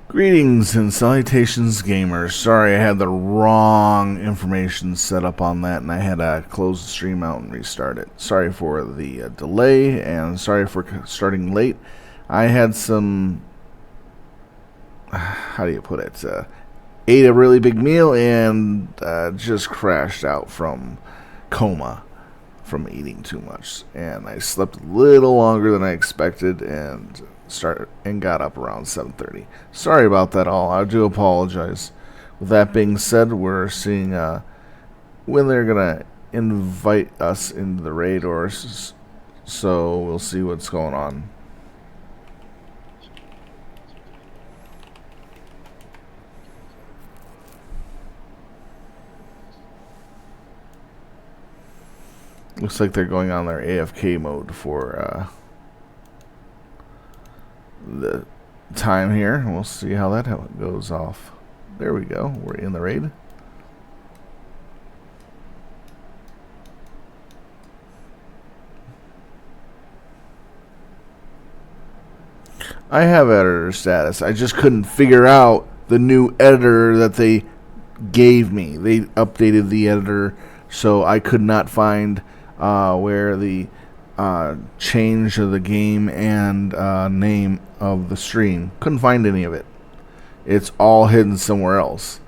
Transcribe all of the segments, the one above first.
Greetings and salutations, gamers. Sorry, I had the wrong information set up on that, and I had to close the stream out and restart it. Sorry for the delay, and sorry for starting late. I had some, how do you put it, ate a really big meal and just crashed out from coma from eating too much. And I slept a little longer than I expected and got up around 7:30. Sorry about that all. I do apologize. With that being said, we're seeing when they're gonna invite us into the raid, or so we'll see what's going on. Looks like they're going on their AFK mode for the time here. We'll see how that goes off. There we go. We're in the raid. I have editor status. I just couldn't figure out the new editor that they gave me. They updated the editor, so I could not find where the change of the game and name of the stream. Couldn't find any of it. It's all hidden somewhere else.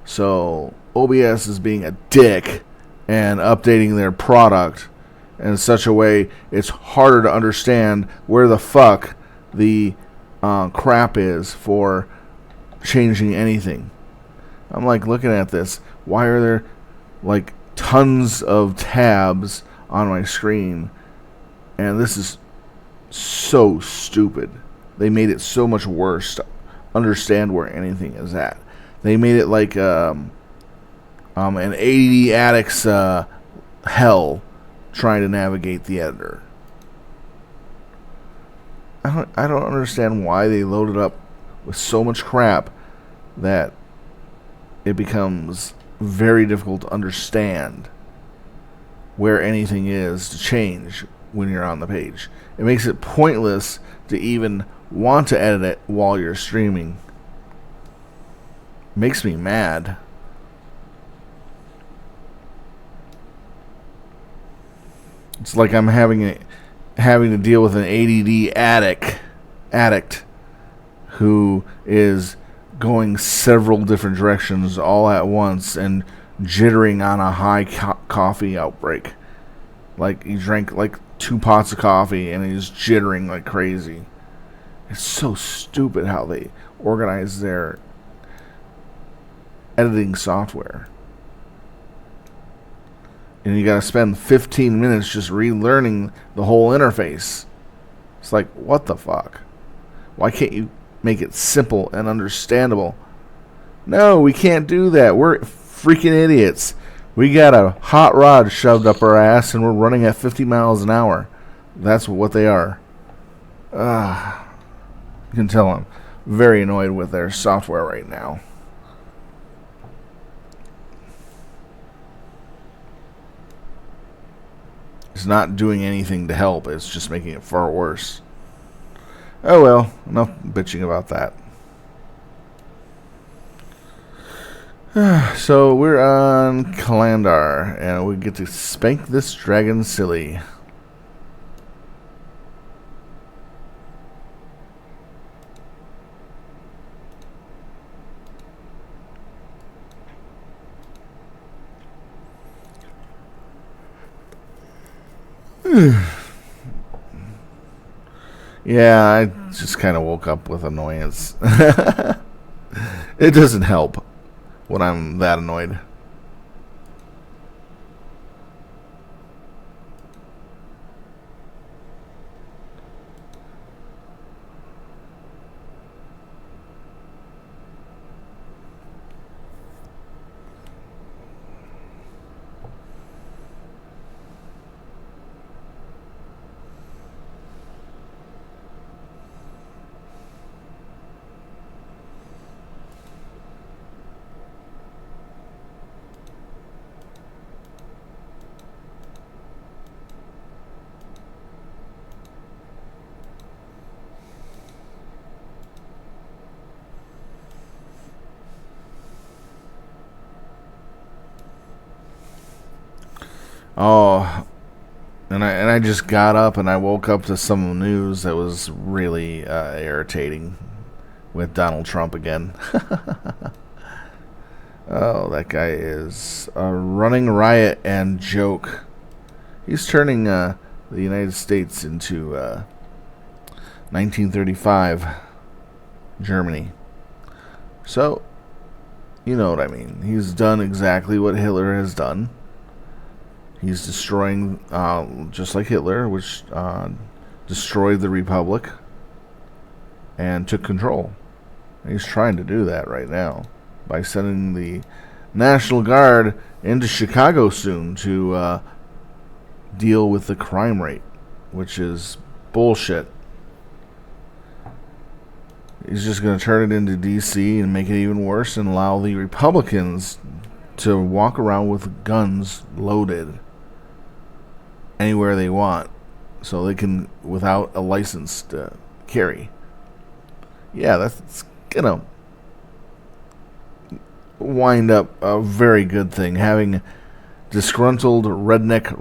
So OBS is being a dick and updating their product in such a way it's harder to understand where the fuck the crap is for changing anything. I'm like looking at this. Why are there like tons of tabs on my screen? And this is so stupid. They made it so much worse to understand where anything is at. They made it like an ADD addict's hell trying to navigate the editor. I don't understand why they loaded up with so much crap that it becomes very difficult to understand where anything is to change when you're on the page. It makes it pointless to even want to edit it while you're streaming. Makes me mad. It's like I'm having to deal with an ADD addict who is going several different directions all at once and jittering on a high coffee outbreak. Like he drank like 2 pots of coffee and he's jittering like crazy. It's so stupid how they organize their editing software. And you gotta spend 15 minutes just relearning the whole interface. It's like, what the fuck? Why can't you make it simple and understandable? No, we can't do that. We're freaking idiots. We got a hot rod shoved up our ass and we're running at 50 miles an hour. That's what they are. You can tell I'm very annoyed with their software right now. It's not doing anything to help. It's just making it far worse. Oh well, enough bitching about that. So we're on Kalandar, and we get to spank this dragon silly. Yeah, I just kind of woke up with annoyance. It doesn't help when I'm that annoyed. Oh, and I just got up and I woke up to some news that was really irritating with Donald Trump again. Oh, that guy is a running riot and joke. He's turning the United States into 1935 Germany. So, you know what I mean. He's done exactly what Hitler has done. He's destroying, just like Hitler, which destroyed the Republic and took control. He's trying to do that right now by sending the National Guard into Chicago soon to deal with the crime rate, which is bullshit. He's just going to turn it into D.C. and make it even worse and allow the Republicans to walk around with guns loaded anywhere they want so they can, without a license to carry. Yeah, that's going to wind up a very good thing, having disgruntled redneck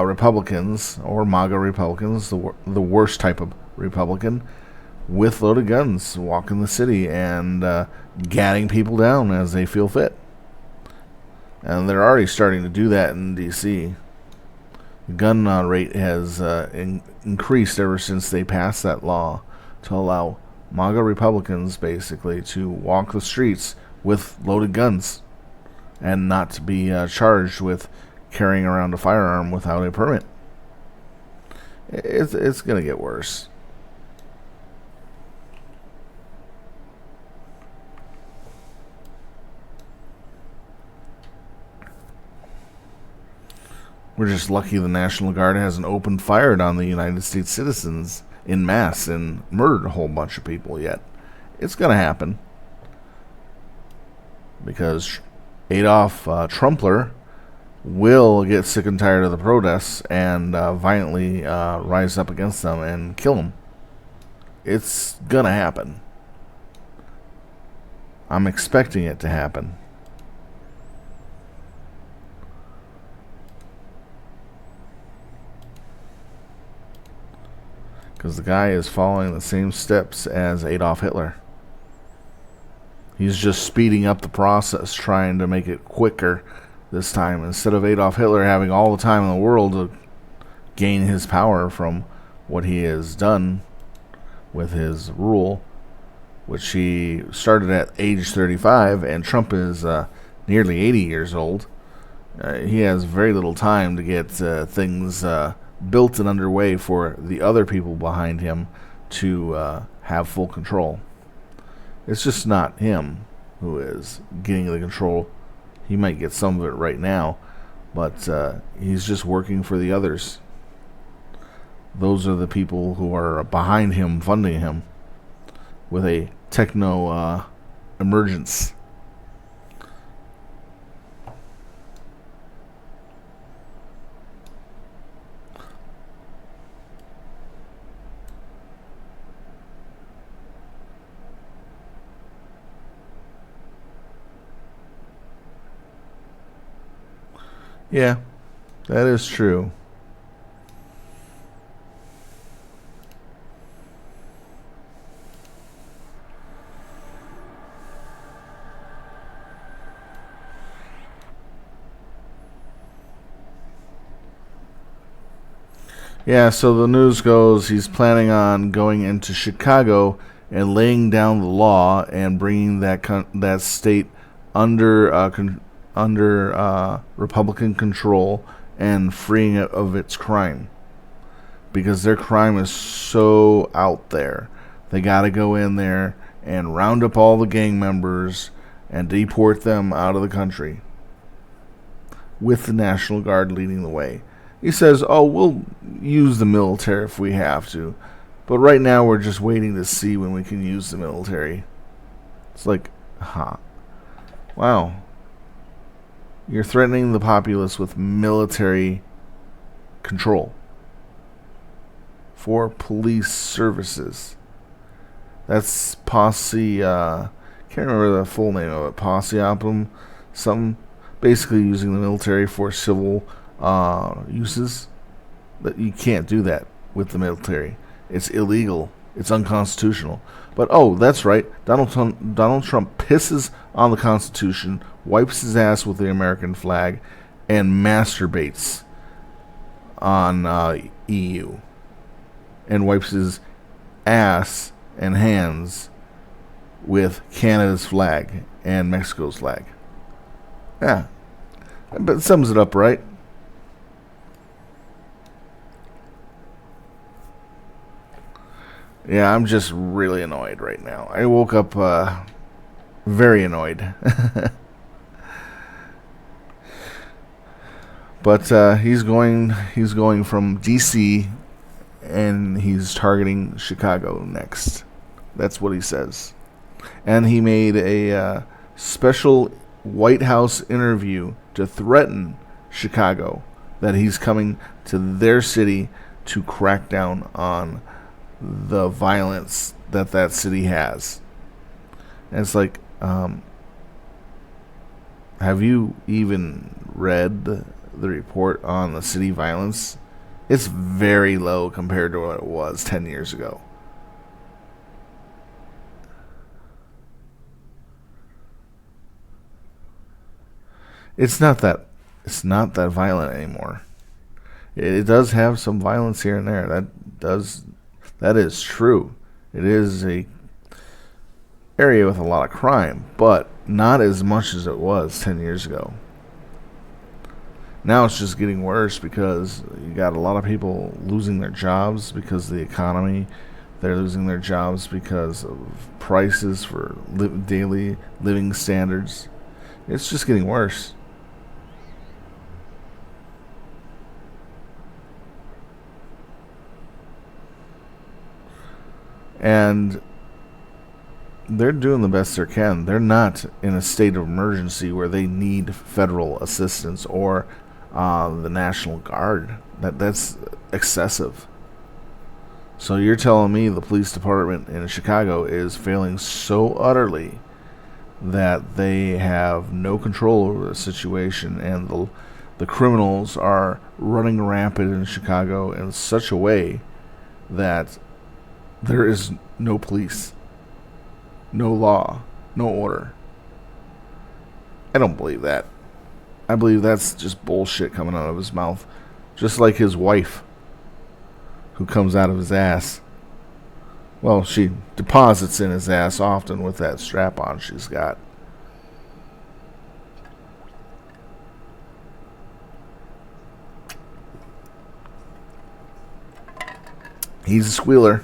Republicans, or MAGA Republicans, the worst type of Republican, with loaded guns walking the city and gadding people down as they feel fit. And they're already starting to do that in D.C. The gun rate has increased ever since they passed that law to allow MAGA Republicans basically to walk the streets with loaded guns and not to be charged with carrying around a firearm without a permit. It's going to get worse. We're just lucky the National Guard hasn't opened fire on the United States citizens en masse and murdered a whole bunch of people yet. It's going to happen. Because Adolf Trumpler will get sick and tired of the protests and violently rise up against them and kill them. It's going to happen. I'm expecting it to happen. Because the guy is following the same steps as Adolf Hitler. He's just speeding up the process, trying to make it quicker this time. Instead of Adolf Hitler having all the time in the world to gain his power from what he has done with his rule, which he started at age 35, and Trump is nearly 80 years old. He has very little time to get things built and underway for the other people behind him to have full control. It's just not him who is getting the control. He might get some of it right now, but he's just working for the others. Those are the people who are behind him, funding him with a techno emergence. Yeah, that is true. Yeah, so the news goes he's planning on going into Chicago and laying down the law and bringing that state under Republican control and freeing it of its crime, because their crime is so out there. They got to go in there and round up all the gang members and deport them out of the country, with the National Guard leading the way. He says, oh, we'll use the military if we have to, but right now we're just waiting to see when we can use the military. It's like, wow. You're threatening the populace with military control for police services. That's posse, can't remember the full name of it, posse optum, something, basically using the military for civil uses. But you can't do that with the military. It's illegal. It's unconstitutional. But oh, that's right. Donald Trump pisses on the Constitution, wipes his ass with the American flag, and masturbates on EU, and wipes his ass and hands with Canada's flag and Mexico's flag. Yeah, but it sums it up, right? Yeah, I'm just really annoyed right now. I woke up very annoyed. But he's going from DC, and he's targeting Chicago next. That's what he says. And he made a special White House interview to threaten Chicago that he's coming to their city to crack down on the violence that city has. And it's like, have you even read the report on the city violence? It's very low compared to what it was 10 years ago. It's not that violent anymore. It does have some violence here and there. That is true. It is a area with a lot of crime, but not as much as it was 10 years ago. Now it's just getting worse because you got a lot of people losing their jobs because of the economy. They're losing their jobs because of prices for daily living standards. It's just getting worse. And they're doing the best they can. They're not in a state of emergency where they need federal assistance or the National Guard. That's excessive. So you're telling me the police department in Chicago is failing so utterly that they have no control over the situation, and the criminals are running rampant in Chicago in such a way that there is no police, no law, no order. I don't believe that. I believe that's just bullshit coming out of his mouth. Just like his wife, who comes out of his ass. Well, she deposits in his ass often with that strap on she's got. He's a squealer.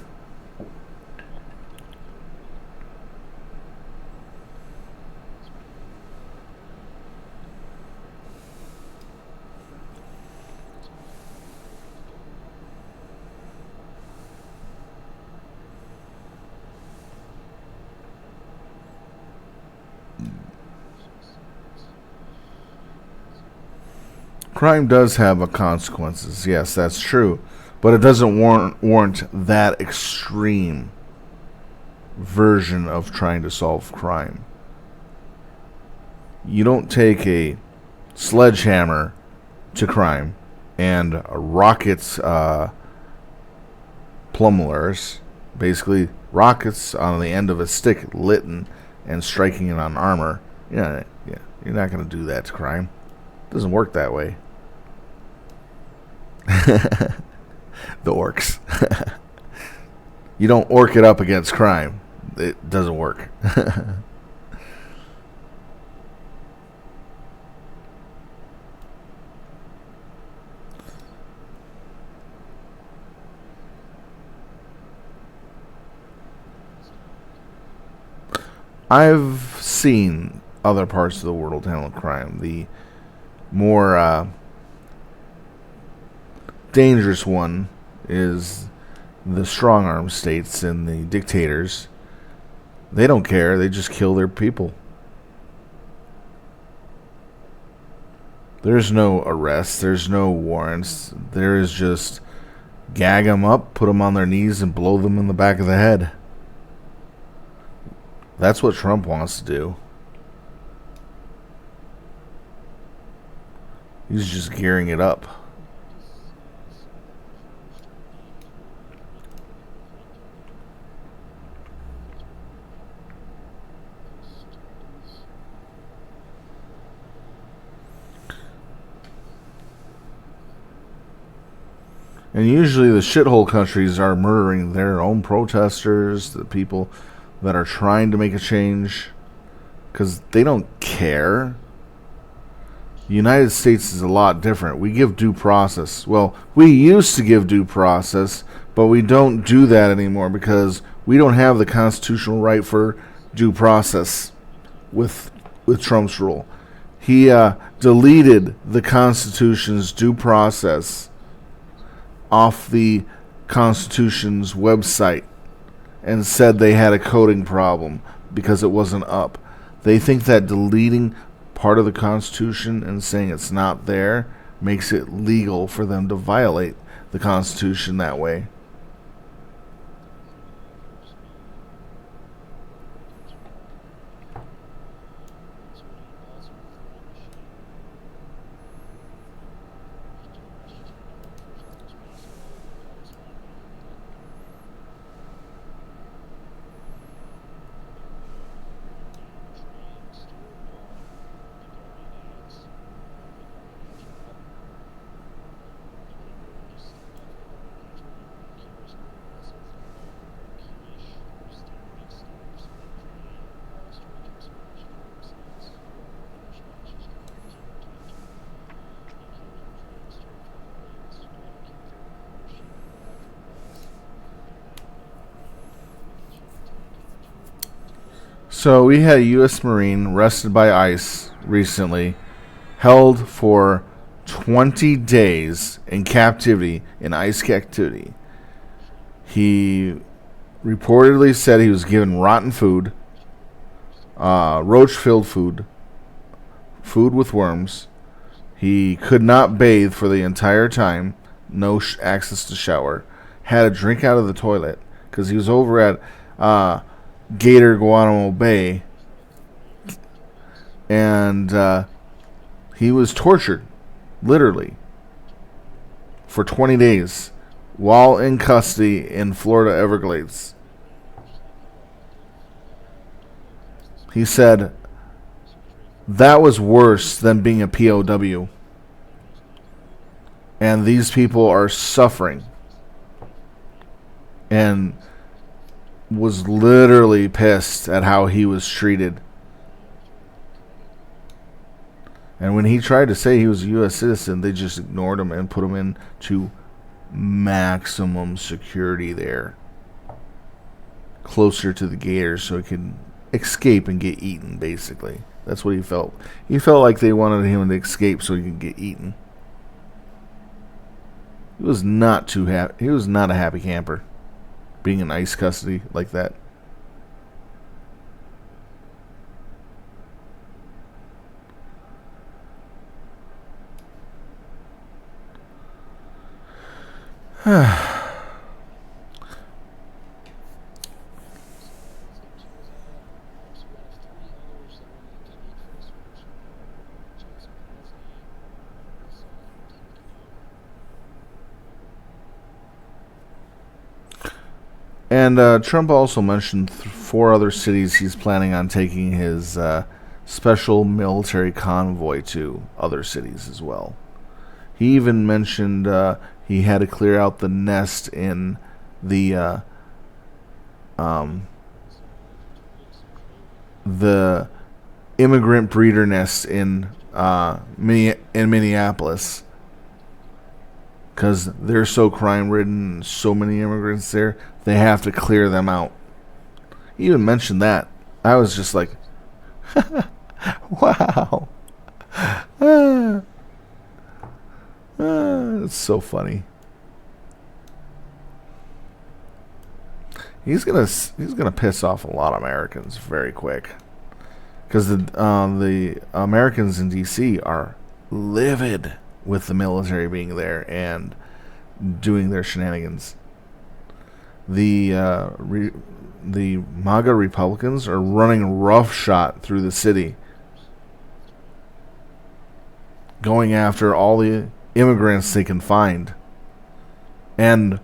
Crime does have a consequences. Yes, that's true. But it doesn't warrant that extreme version of trying to solve crime. You don't take a sledgehammer to crime and rockets plumblers, basically rockets on the end of a stick lit and striking it on armor. Yeah, you're not going to do that to crime. It doesn't work that way. The orcs. You don't orc it up against crime. It doesn't work. I've seen other parts of the world handle crime. The more dangerous one is the strong arm states and the dictators. They don't care. They just kill their people. There's no arrests. There's no warrants. There is just gag them up, put them on their knees, and blow them in the back of the head. That's what Trump wants to do. He's just gearing it up. And usually the shithole countries are murdering their own protesters, the people that are trying to make a change, because they don't care. The United States is a lot different. We give due process. Well, we used to give due process, but we don't do that anymore because we don't have the constitutional right for due process with Trump's rule. He deleted the Constitution's due process off the Constitution's website and said they had a coding problem because it wasn't up. They think that deleting part of the Constitution and saying it's not there makes it legal for them to violate the Constitution that way. So we had a U.S. Marine arrested by ICE recently, held for 20 days in captivity, in ICE captivity. He reportedly said he was given rotten food, roach-filled food, food with worms. He could not bathe for the entire time, no access to shower, had a drink out of the toilet, because he was over at Gator Guantanamo Bay, and he was tortured, literally, for 20 days while in custody in Florida Everglades. He said that was worse than being a POW, and these people are suffering, and was literally pissed at how he was treated. And when he tried to say he was a U.S. citizen, they just ignored him and put him into maximum security there, closer to the gators, so he could escape and get eaten, basically. That's what he felt. He felt like they wanted him to escape so he could get eaten. He was not too happy. He was not a happy camper, being in ICE custody like that. And Trump also mentioned 4 other cities he's planning on taking his special military convoy to, other cities as well. He even mentioned he had to clear out the nest in the immigrant breeder nest in Minneapolis, because they're so crime-ridden and so many immigrants there, they have to clear them out. He even mentioned that. I was just like, wow. It's so funny. He's gonna piss off a lot of Americans very quick, because the Americans in D.C. are livid with the military being there and doing their shenanigans. The MAGA Republicans are running roughshod through the city, going after all the immigrants they can find. And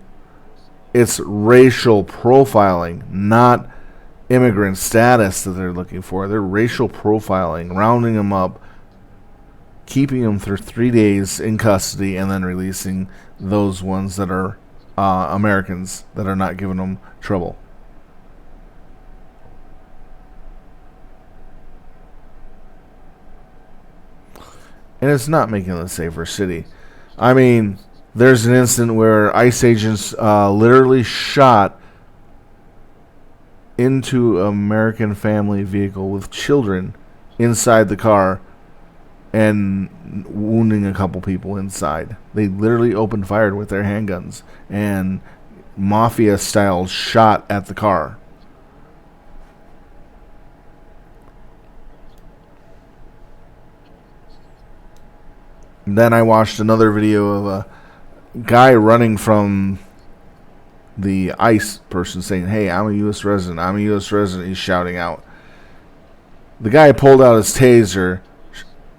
it's racial profiling, not immigrant status that they're looking for. They're racial profiling, rounding them up, keeping them for 3 days in custody, and then releasing those ones that are Americans that are not giving them trouble. And it's not making it a safer city. I mean, there's an incident where ICE agents literally shot into an American family vehicle with children inside the car and wounding a couple people inside. They literally opened fire with their handguns and mafia style shot at the car. And then I watched another video of a guy running from the ICE person saying, "Hey, I'm a U.S. resident. I'm a U.S. resident." He's shouting out. The guy pulled out his taser,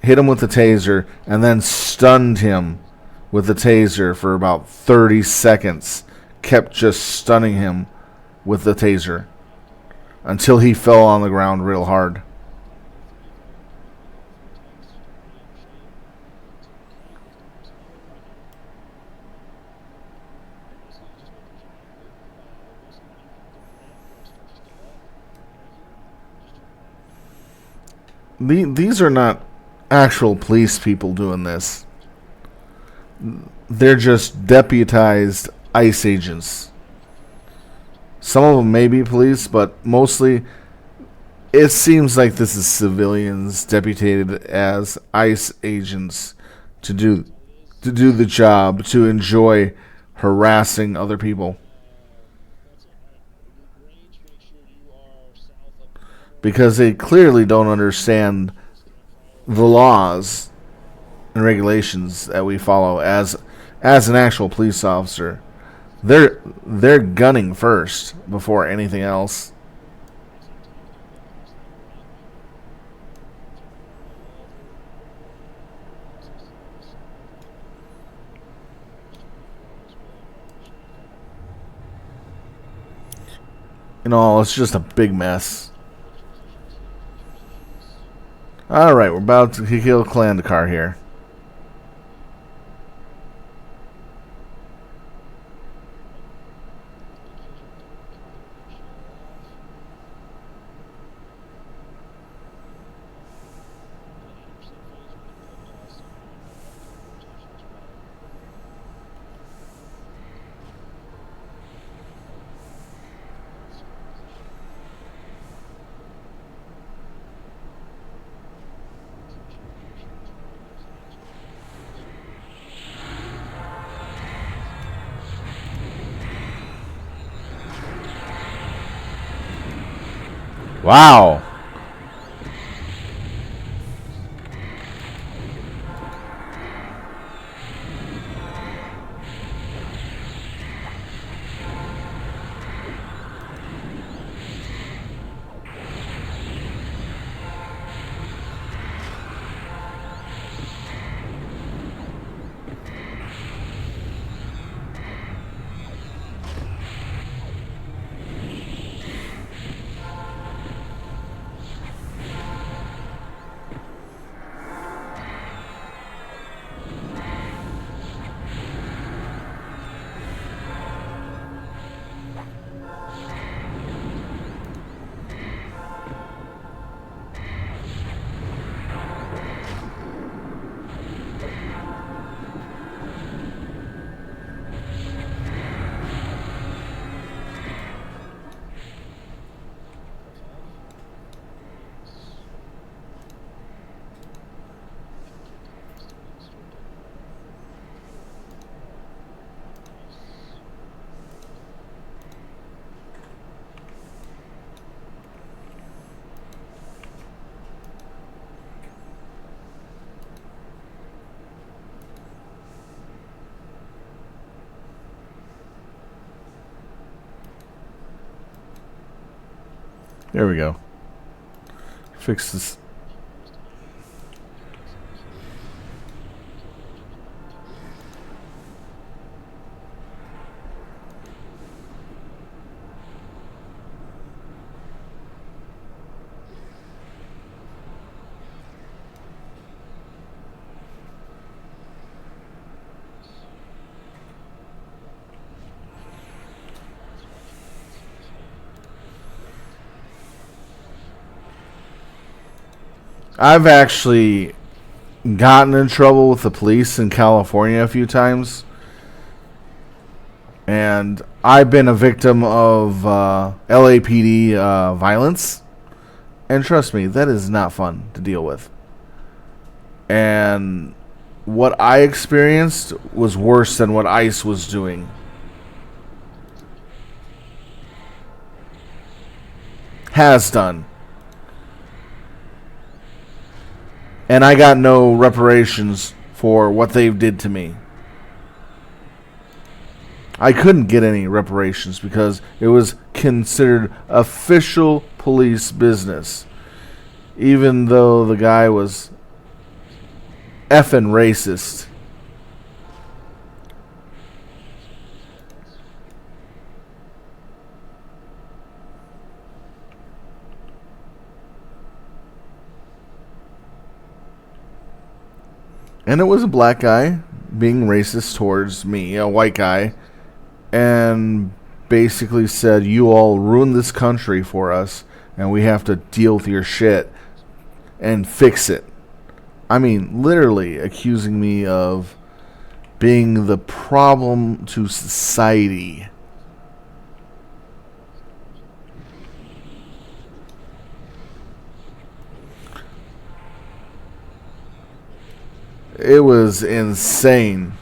hit him with the taser, and then stunned him with the taser for about 30 seconds. Kept just stunning him with the taser until he fell on the ground real hard. These are not actual police people doing this. They're just deputized ICE agents. Some of them may be police, but mostly it seems like this is civilians deputed as ICE agents to do the job, to enjoy harassing other people. Because they clearly don't understand the laws and regulations that we follow as an actual police officer. They're gunning first before anything else. You know, it's just a big mess. Alright, we're about to kill Clandakar here. Wow. There we go. Fix this. I've actually gotten in trouble with the police in California a few times, and I've been a victim of LAPD violence. And trust me, that is not fun to deal with. And what I experienced was worse than what ICE was doing. Has done. And I got no reparations for what they did to me. I couldn't get any reparations because it was considered official police business. Even though the guy was effing racist. And it was a black guy being racist towards me, a white guy, and basically said, "You all ruined this country for us, and we have to deal with your shit and fix it." I mean, literally accusing me of being the problem to society. It was insane.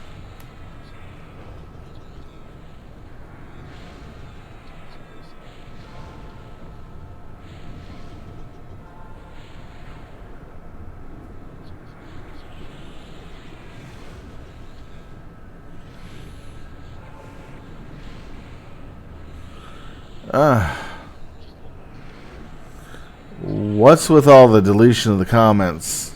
What's with all the deletion of the comments?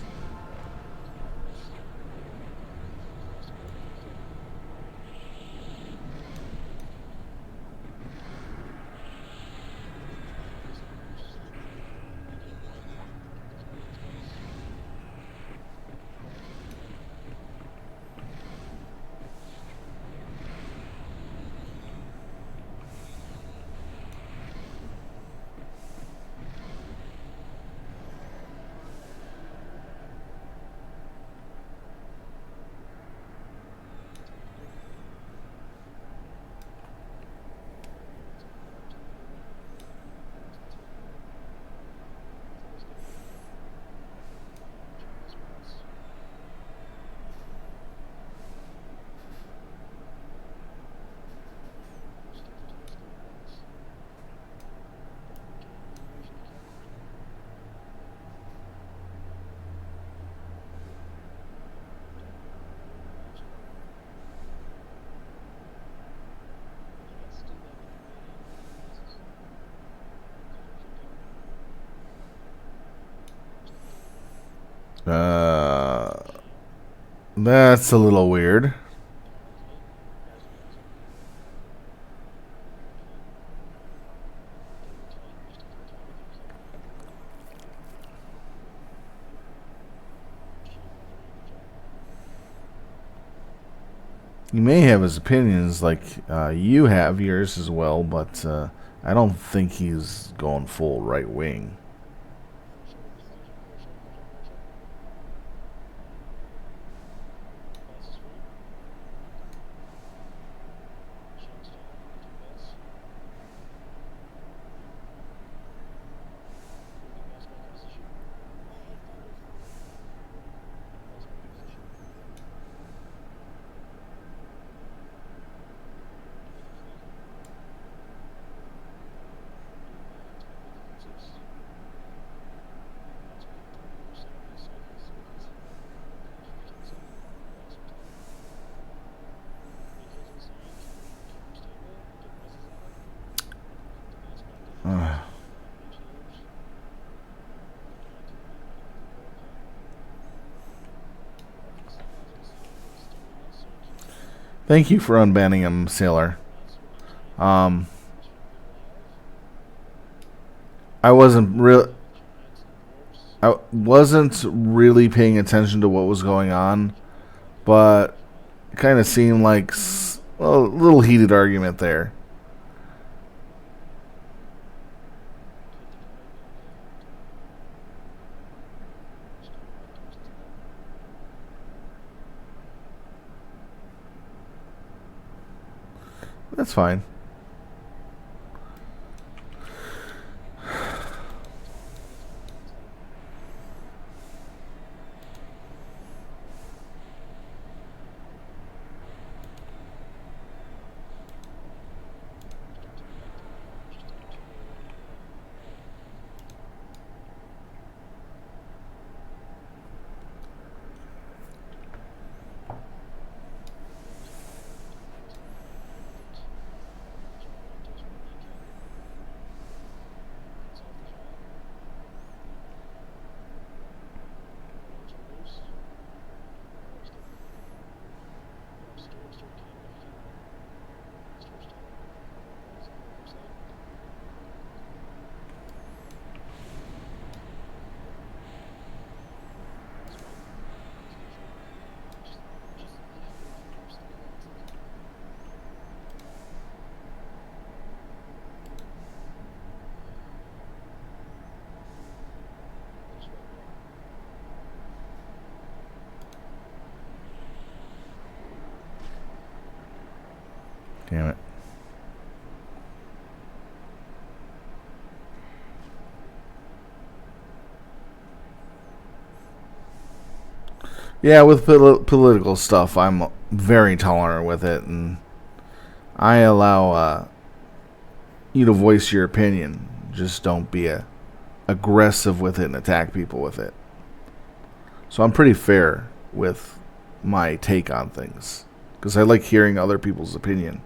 That's a little weird. He may have his opinions like you have yours as well, but I don't think he's going full right wing. Thank you for unbanning him, Sailor. I wasn't really paying attention to what was going on, but it kind of seemed like a little heated argument there. That's fine. Damn it. Yeah, with political stuff, I'm very tolerant with it, and I allow you to voice your opinion. Just don't be aggressive with it and attack people with it. So I'm pretty fair with my take on things, because I like hearing other people's opinion.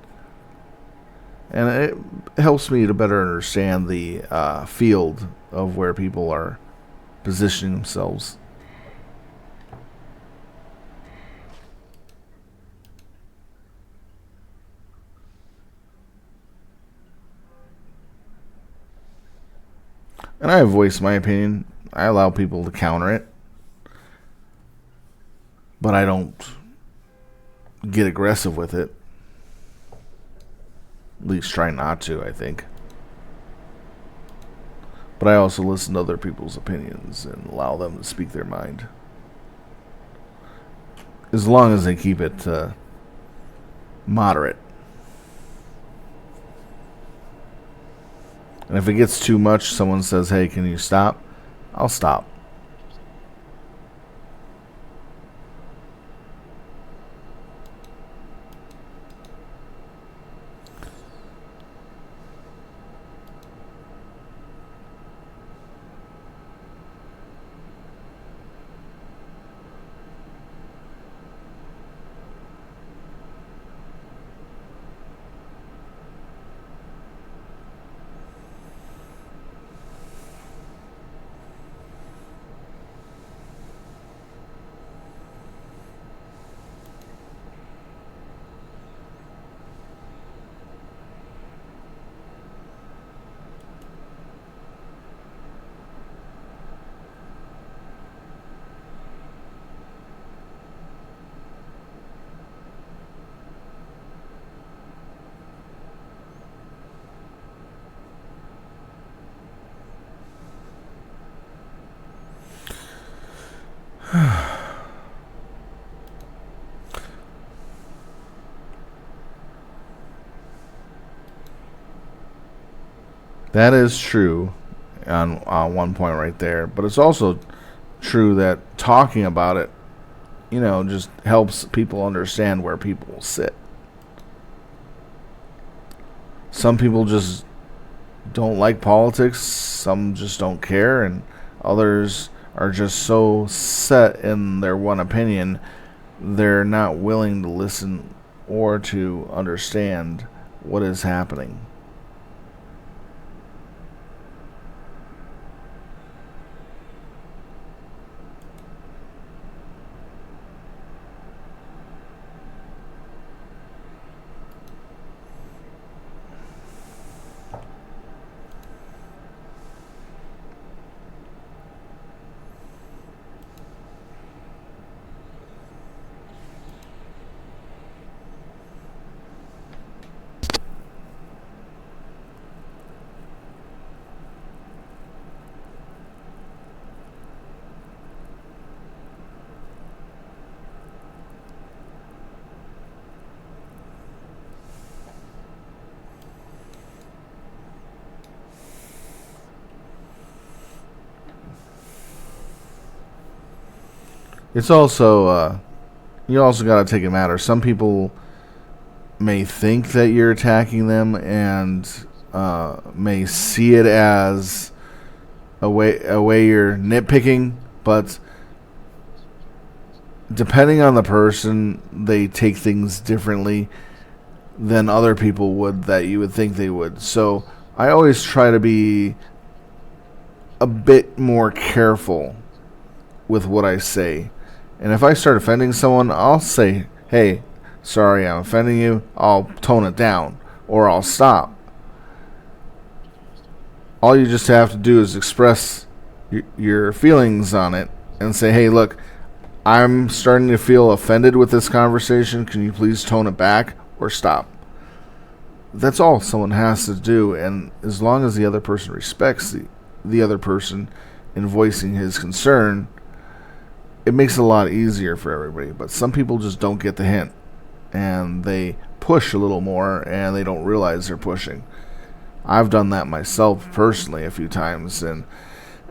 And it helps me to better understand the field of where people are positioning themselves. And I voice my opinion. I allow people to counter it. But I don't get aggressive with it. At least try not to, I think. But I also listen to other people's opinions and allow them to speak their mind. As long as they keep it moderate. And if it gets too much, someone says, hey, can you stop? I'll stop. That is true on one point right there. But it's also true that talking about it, just helps people understand where people sit. Some people just don't like politics. Some just don't care. And others are just so set in their one opinion, they're not willing to listen or to understand what is happening. It's also you also got to take a matter. Some people may think that you're attacking them and may see it as a way you're nitpicking, but depending on the person, they take things differently than other people would that you would think they would. So I always try to be a bit more careful with what I say. And if I start offending someone, I'll say, hey, sorry I'm offending you. I'll tone it down or I'll stop. All you just have to do is express your feelings on it and say, hey, look, I'm starting to feel offended with this conversation. Can you please tone it back or stop? That's all someone has to do, and as long as the other person respects the other person in voicing his concern, it makes it a lot easier for everybody. But some people just don't get the hint, and they push a little more, and they don't realize they're pushing. I've done that myself personally a few times, and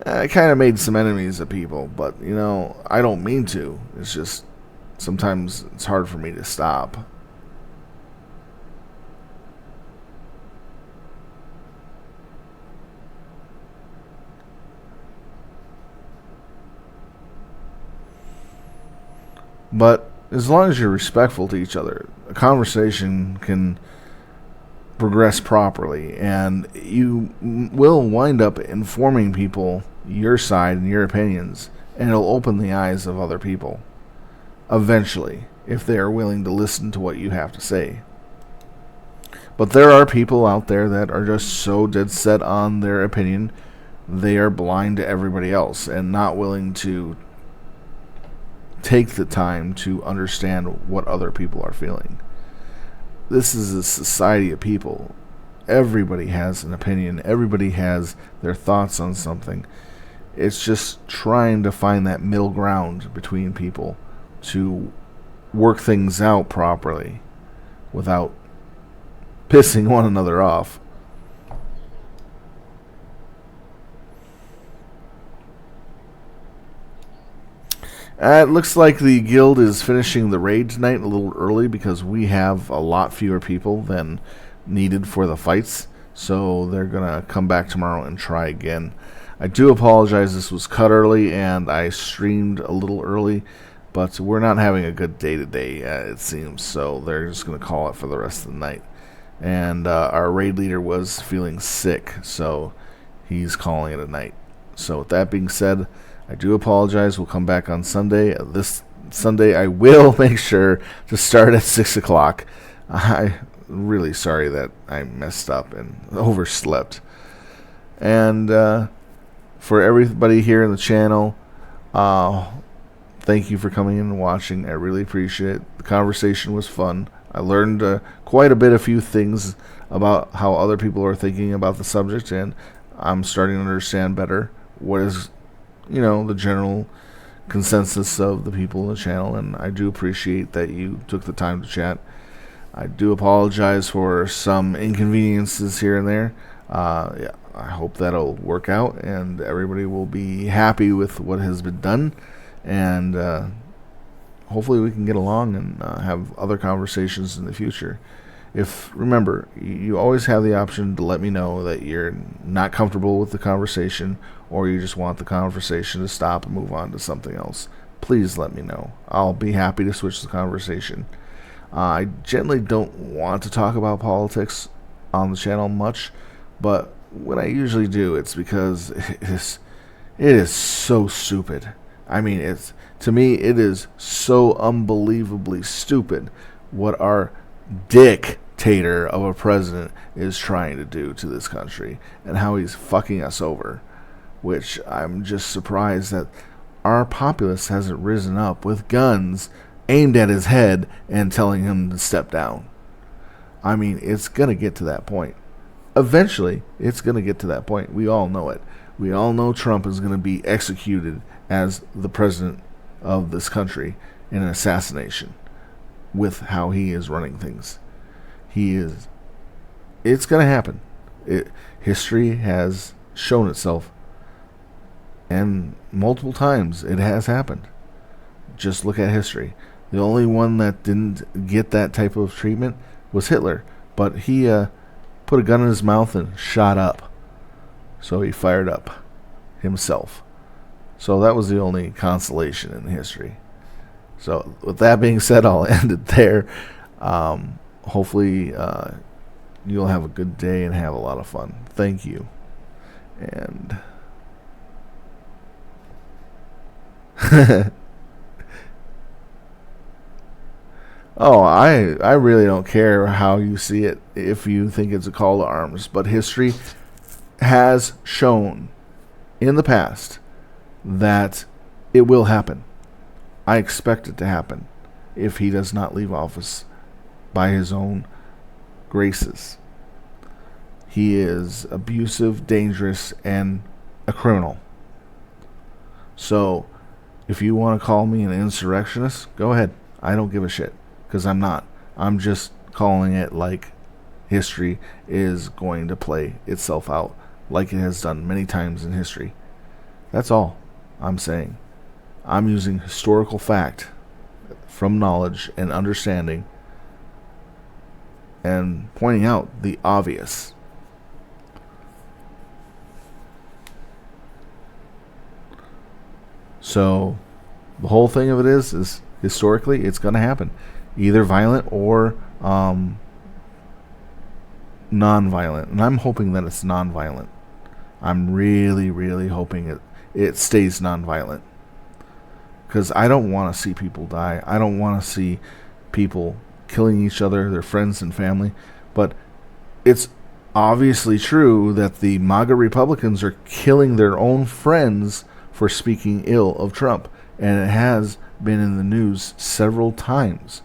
I kind of made some enemies of people, but, I don't mean to. It's just sometimes it's hard for me to stop. But as long as you're respectful to each other, a conversation can progress properly, and you will wind up informing people your side and your opinions, and it'll open the eyes of other people eventually if they are willing to listen to what you have to say. But there are people out there that are just so dead set on their opinion, they are blind to everybody else and not willing to take the time to understand what other people are feeling. This is a society of people. Everybody has an opinion. Everybody has their thoughts on something. It's just trying to find that middle ground between people to work things out properly without pissing one another off. It looks like the guild is finishing the raid tonight a little early because we have a lot fewer people than needed for the fights. So they're going to come back tomorrow and try again. I do apologize, this was cut early and I streamed a little early, but we're not having a good day today, it seems. So they're just going to call it for the rest of the night. And our raid leader was feeling sick, so he's calling it a night. So with that being said, I do apologize. We'll come back on Sunday. This Sunday I will make sure to start at 6 o'clock. I'm really sorry that I messed up and overslept. And for everybody here in the channel, thank you for coming in and watching. I really appreciate it. The conversation was fun. I learned quite a bit, a few things about how other people are thinking about the subject, and I'm starting to understand better what is the general consensus of the people in the channel, and I do appreciate that you took the time to chat. I do apologize for some inconveniences here and there. I hope that'll work out, and everybody will be happy with what has been done, and hopefully we can get along and have other conversations in the future. Remember, you always have the option to let me know that you're not comfortable with the conversation, or you just want the conversation to stop and move on to something else. Please let me know. I'll be happy to switch the conversation. I generally don't want to talk about politics on the channel much, but when I usually do, it's because it is so stupid. I mean, to me, it is so unbelievably stupid what our dictator of a president is trying to do to this country and how he's fucking us over, which I'm just surprised that our populace hasn't risen up with guns aimed at his head and telling him to step down. I mean, it's going to get to that point. Eventually, it's going to get to that point. We all know it. We all know Trump is going to be executed as the president of this country in an assassination with how he is running things. It's going to happen. History has shown itself, and multiple times it has happened. Just look at history. The only one that didn't get that type of treatment was Hitler. But he put a gun in his mouth and shot up. So he fired up himself. So that was the only consolation in history. So with that being said, I'll end it there. Hopefully you'll have a good day and have a lot of fun. Thank you. And oh, I really don't care how you see it if you think it's a call to arms, but history has shown in the past that it will happen. I expect it to happen if he does not leave office by his own graces. He is abusive, dangerous, and a criminal. So, if you want to call me an insurrectionist, go ahead. I don't give a shit, because I'm not. I'm just calling it like history is going to play itself out, like it has done many times in history. That's all I'm saying. I'm using historical fact from knowledge and understanding and pointing out the obvious. So the whole thing of it is historically it's going to happen, either violent or non-violent, and I'm hoping that it's non-violent. I'm really, really hoping it stays non-violent, because I don't want to see people die. I don't want to see people killing each other, their friends and family. But it's obviously true that the MAGA Republicans are killing their own friends for speaking ill of Trump, and it has been in the news several times.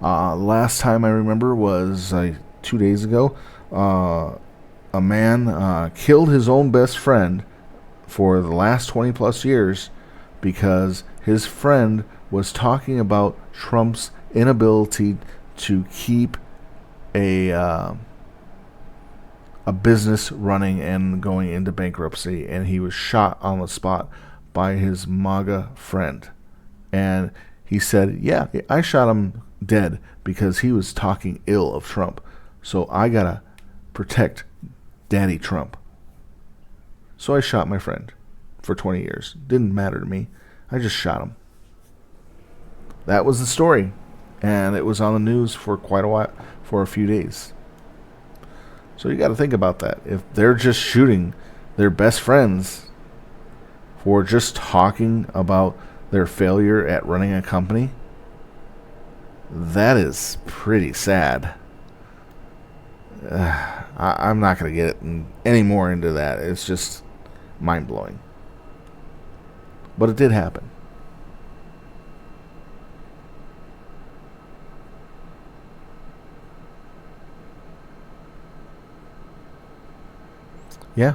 Last time I remember was 2 days ago. A man killed his own best friend for the last 20 plus years because his friend was talking about Trump's inability to keep a business running and going into bankruptcy, and he was shot on the spot by his MAGA friend. And he said, yeah, I shot him dead because he was talking ill of Trump. So I gotta protect Daddy Trump. So I shot my friend for 20 years. Didn't matter to me. I just shot him. That was the story. And it was on the news for quite a while, for a few days. So you got to think about that. If they're just shooting their best friends for just talking about their failure at running a company, that is pretty sad. I'm not going to get any more into that. It's just mind-blowing. But it did happen. Yeah.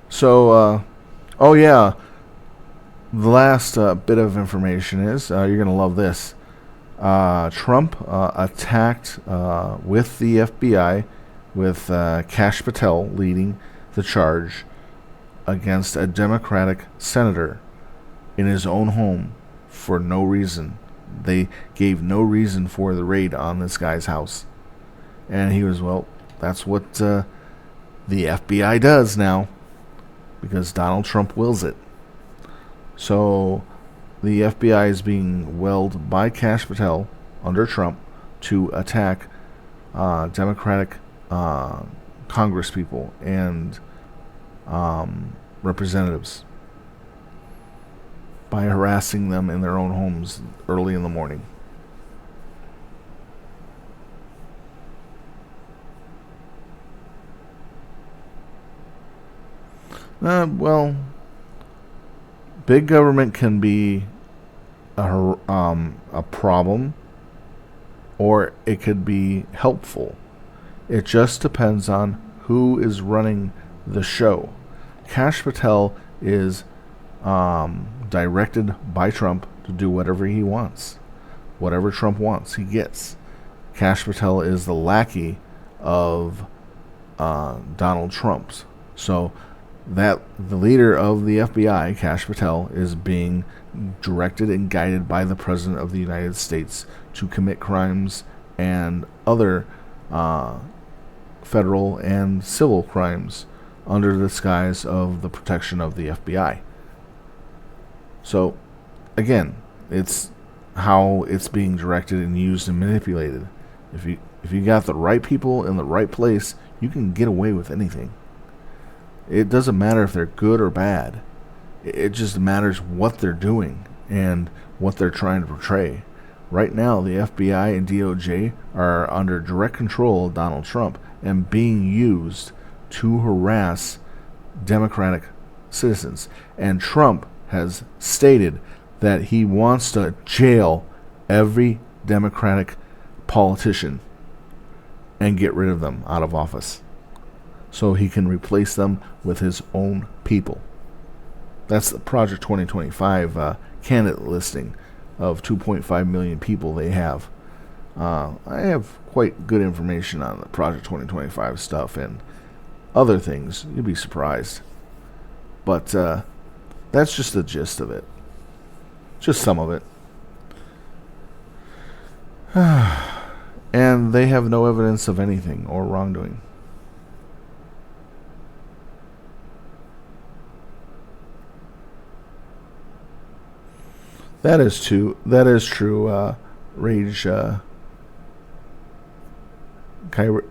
So, oh yeah, the last bit of information is, you're going to love this. Trump attacked with the FBI, with Kash Patel leading the charge against a Democratic senator in his own home for no reason. They gave no reason for the raid on this guy's house. And he was, well, that's what the FBI does now, because Donald Trump wills it. So the FBI is being willed by Kash Patel under Trump to attack Democratic congresspeople and representatives by harassing them in their own homes early in the morning. Well, big government can be a problem, or it could be helpful. It just depends on who is running the show. Kash Patel is directed by Trump to do whatever he wants. Whatever Trump wants, he gets. Kash Patel is the lackey of Donald Trump's. So that the leader of the FBI, Kash Patel, is being directed and guided by the President of the United States to commit crimes and other federal and civil crimes under the guise of the protection of the FBI. So, again, it's how it's being directed and used and manipulated. If you got the right people in the right place, you can get away with anything. It doesn't matter if they're good or bad. It just matters what they're doing and what they're trying to portray. Right now, the FBI and DOJ are under direct control of Donald Trump and being used to harass Democratic citizens. And Trump has stated that he wants to jail every Democratic politician and get rid of them out of office so he can replace them with his own people. That's the Project 2025 candidate listing of 2.5 million people they have. I have quite good information on the Project 2025 stuff and other things. You'd be surprised. But that's just the gist of it. Just some of it. And they have no evidence of anything or wrongdoing. That is true. Rage. I can't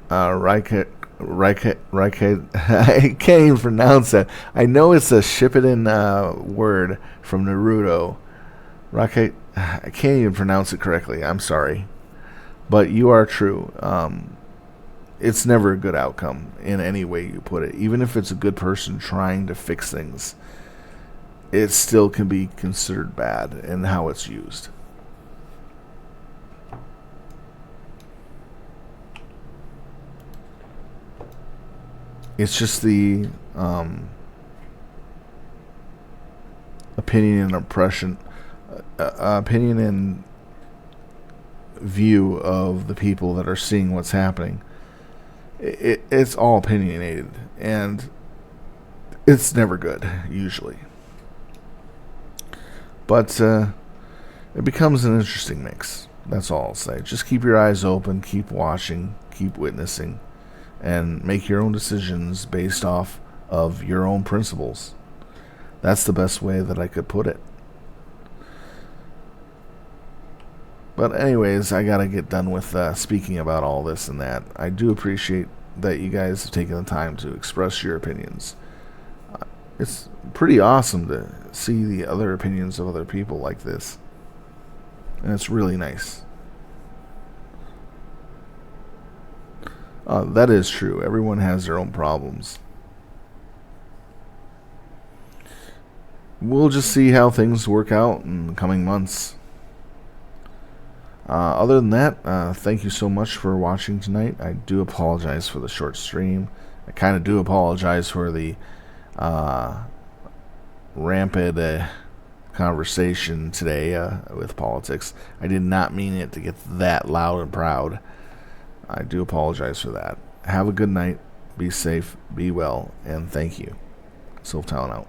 even pronounce that. I know it's a Shippuden word from Naruto. I can't even pronounce it correctly. I'm sorry. But you are true. It's never a good outcome in any way you put it. Even if it's a good person trying to fix things, it still can be considered bad in how it's used. It's just the opinion and view of the people that are seeing what's happening. It's all opinionated, and it's never good, usually. But it becomes an interesting mix. That's all I'll say. Just keep your eyes open, keep watching, keep witnessing, and make your own decisions based off of your own principles. That's the best way that I could put it. But anyways, I gotta get done with speaking about all this and that. I do appreciate that you guys have taken the time to express your opinions. It's pretty awesome to see the other opinions of other people like this. And it's really nice. That is true. Everyone has their own problems. We'll just see how things work out in the coming months. Other than that, thank you so much for watching tonight. I do apologize for the short stream. I kind of do apologize for the rampant conversation today with politics. I did not mean it to get that loud and proud. I do apologize for that. Have a good night. Be safe. Be well. And thank you. Silvertown out.